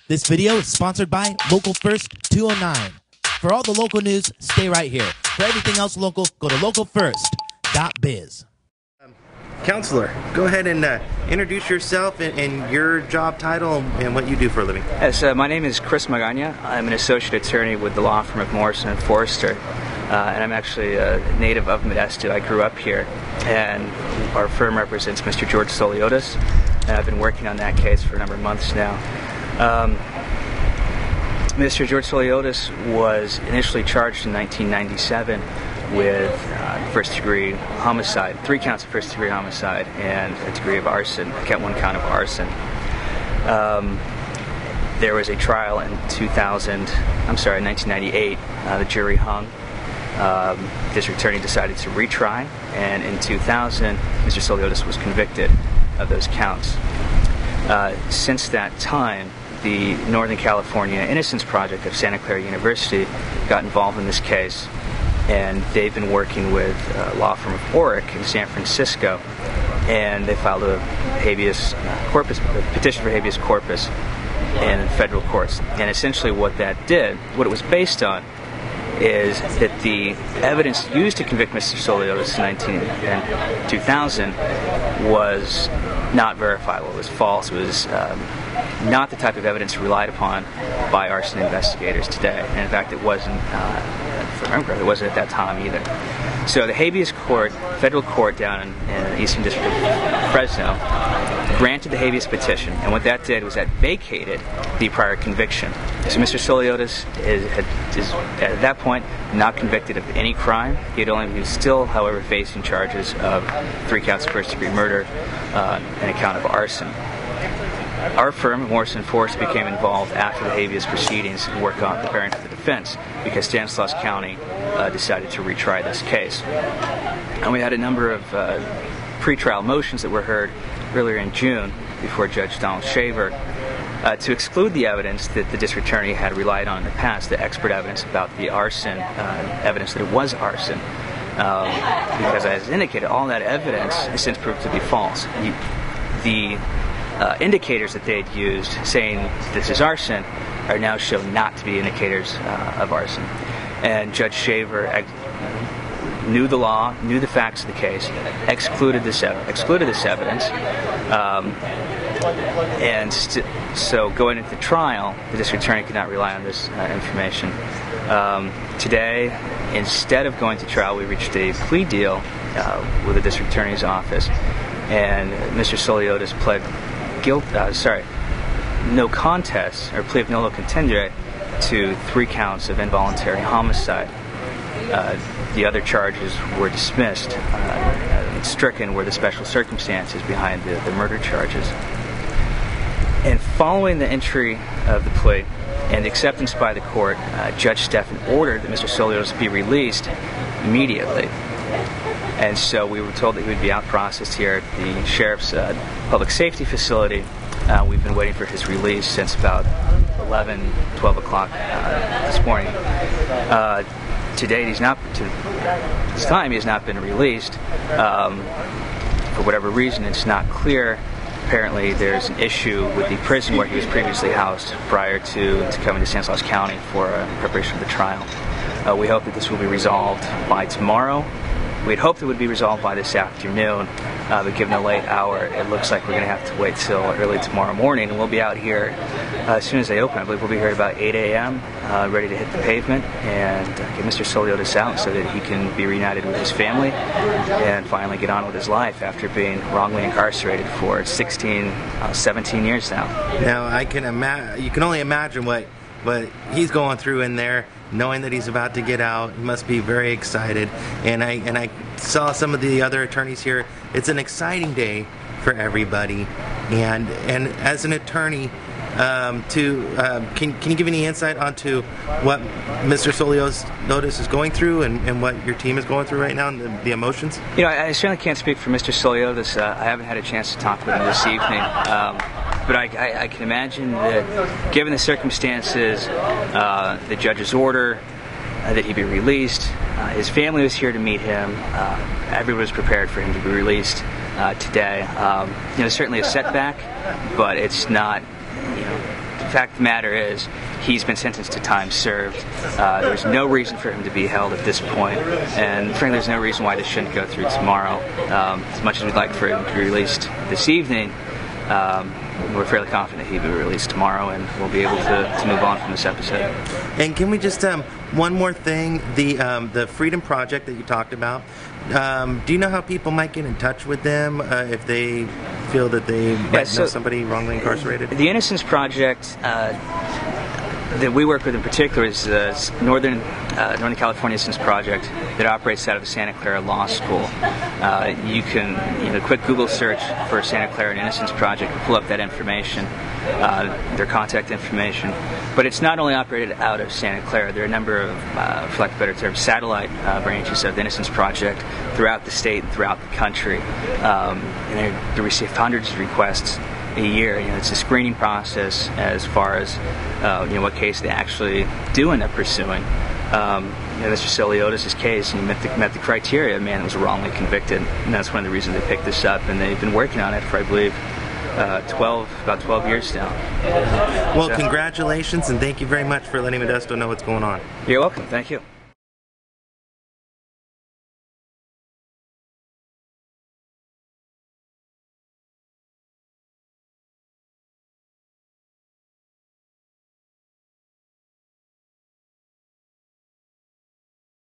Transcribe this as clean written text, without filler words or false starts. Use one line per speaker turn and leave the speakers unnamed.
This video is sponsored by Local First 209. For all the local news, stay right here. For everything else local, go to localfirst.biz. Counselor, go ahead and introduce yourself and your job title and what you do for a living.
Yes, my name is Chris Magana. I'm an associate attorney with the law firm of Morrison & Forrester, and I'm actually a native of Modesto. I grew up here, and our firm represents Mr. George Souliotes, and I've been working on that case for a number of months now. Mr. George Souliotes was initially charged in 1997 with first-degree homicide, 3 counts of first-degree homicide, and a degree of arson, one count of arson. There was a trial in 1998. The jury hung. The district attorney decided to retry, and in 2000, Mr. Souliotes was convicted of those counts. Since that time, the Northern California Innocence Project of Santa Clara University got involved in this case, and they've been working with a law firm of Oric in San Francisco, and they filed a habeas corpus, a petition for habeas corpus in federal courts. And essentially what that did, what it was based on, is that the evidence used to convict Mr. Souliotes in 2000 was not verifiable. It was false. It was not the type of evidence relied upon by arson investigators today. And in fact, it wasn't, if I remember correctly, it wasn't at that time either. So the habeas court, federal court down in the Eastern District of Fresno, granted the habeas petition, and what that did was that vacated the prior conviction. So Mr. Souliotes is at that point not convicted of any crime. He was still, however, facing charges of 3 counts of first-degree murder and a count of arson. Our firm, Morrison & Forrester, became involved after the habeas proceedings and worked on preparing for the defense because Stanislaus County decided to retry this case. And we had a number of pretrial motions that were heard earlier in June before Judge Donald Shaver to exclude the evidence that the district attorney had relied on in the past, the expert evidence about the arson, evidence that it was arson. Because as indicated, all that evidence has since proved to be false. The indicators that they had used saying this is arson are now shown not to be indicators of arson. And Judge Shaver knew the law, knew the facts of the case, excluded this evidence, so going into the trial, the district attorney could not rely on this information. Today, instead of going to trial, we reached a plea deal with the district attorney's office, and Mr. Souliotes pled no contest, or plea of nolo contendere, to 3 counts of involuntary homicide. The other charges were dismissed. Stricken were the special circumstances behind the murder charges. And following the entry of the plea and acceptance by the court, Judge Stephan ordered that Mr. Souliotes be released immediately. And so we were told that he would be out processed here at the Sheriff's Public Safety Facility. We've been waiting for his release since about 12 o'clock this morning. To date, this time he has not been released. For whatever reason, it's not clear. Apparently, there's an issue with the prison where he was previously housed prior to coming to Stanislaus County for preparation of the trial. We hope that this will be resolved by tomorrow. We'd hoped it would be resolved by this afternoon, but given the late hour, it looks like we're going to have to wait till early tomorrow morning, and we'll be out here as soon as they open. I believe we'll be here at about 8 a.m., ready to hit the pavement and get Mr. Souliotes out so that he can be reunited with his family and finally get on with his life after being wrongly incarcerated for 17 years now.
Now, you can only imagine what he's going through in there, knowing that he's about to get out. He must be very excited. And I saw some of the other attorneys here. It's an exciting day for everybody. And as an attorney, can you give any insight onto what Mr. Souliotes is going through and what your team is going through right now, and the emotions?
You know, I certainly can't speak for Mr. Souliotes. I haven't had a chance to talk with him this evening. But I can imagine that, given the circumstances, the judge's order that he be released, his family was here to meet him. Everyone was prepared for him to be released today. Certainly a setback, but it's not, fact of the matter is, he's been sentenced to time served. There's no reason for him to be held at this point, and frankly, there's no reason why this shouldn't go through tomorrow. As much as we'd like for him to be released this evening, we're fairly confident he'll be released tomorrow, and we'll be able to move on from this episode.
And can we just one more thing? The Freedom Project that you talked about. Do you know how people might get in touch with them if they feel that they might know somebody wrongly incarcerated?
The Innocence Project that we work with in particular is the Northern California Innocence Project that operates out of the Santa Clara Law School. You can, a quick Google search for Santa Clara Innocence Project and pull up that information, their contact information. But it's not only operated out of Santa Clara. There are a number of, for lack of a better term, satellite branches of the Innocence Project throughout the state and throughout the country. And they receive hundreds of requests a year. It's a screening process as far as what case they actually do end up pursuing. Mr. Souliotes' case, he met the criteria. A man was wrongly convicted, and that's one of the reasons they picked this up. And they've been working on it for, I believe, about 12 years now.
Well, congratulations, and thank you very much for letting Modesto know what's going on.
You're welcome. Thank you.